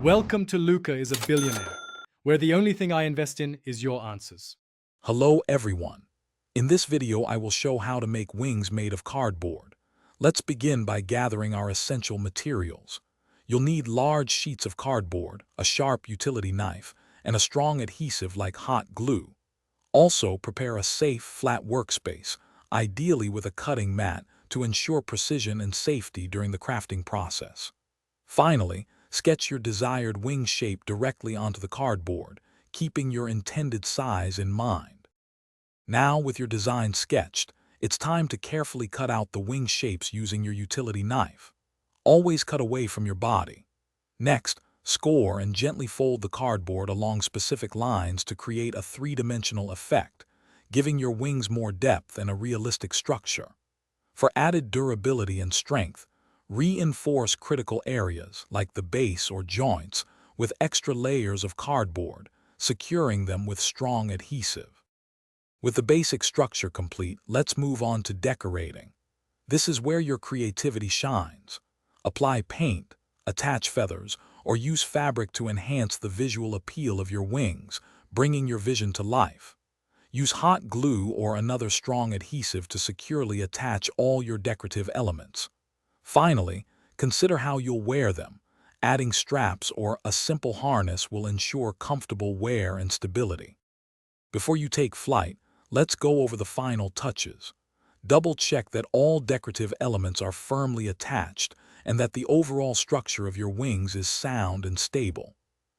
Welcome to Luca is a Billionaire, where the only thing I invest in is your answers. Hello everyone. In this video I will show how to make wings made of cardboard. Let's begin by gathering our essential materials. You'll need large sheets of cardboard, a sharp utility knife, and a strong adhesive like hot glue. Also prepare a safe, flat workspace, ideally with a cutting mat to ensure precision and safety during the crafting process. Finally, sketch your desired wing shape directly onto the cardboard, keeping your intended size in mind. Now, with your design sketched, it's time to carefully cut out the wing shapes using your utility knife. Always cut away from your body. Next, score and gently fold the cardboard along specific lines to create a three-dimensional effect, giving your wings more depth and a realistic structure. For added durability and strength, reinforce critical areas like the base or joints with extra layers of cardboard, securing them with strong adhesive. With the basic structure complete, let's move on to decorating. This is where your creativity shines. Apply paint, attach feathers, or use fabric to enhance the visual appeal of your wings, bringing your vision to life. Use hot glue or another strong adhesive to securely attach all your decorative elements. Finally, consider how you'll wear them. Adding straps or a simple harness will ensure comfortable wear and stability. Before you take flight, let's go over the final touches. Double-check that all decorative elements are firmly attached and that the overall structure of your wings is sound and stable.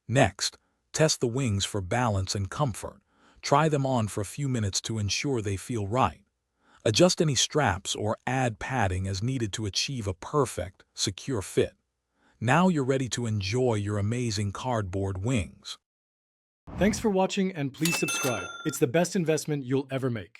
Next, test the wings for balance and comfort. Try them on for a few minutes to ensure they feel right. Adjust any straps or add padding as needed to achieve a perfect, secure fit. Now you're ready to enjoy your amazing cardboard wings. Thanks for watching and please subscribe. It's the best investment you'll ever make.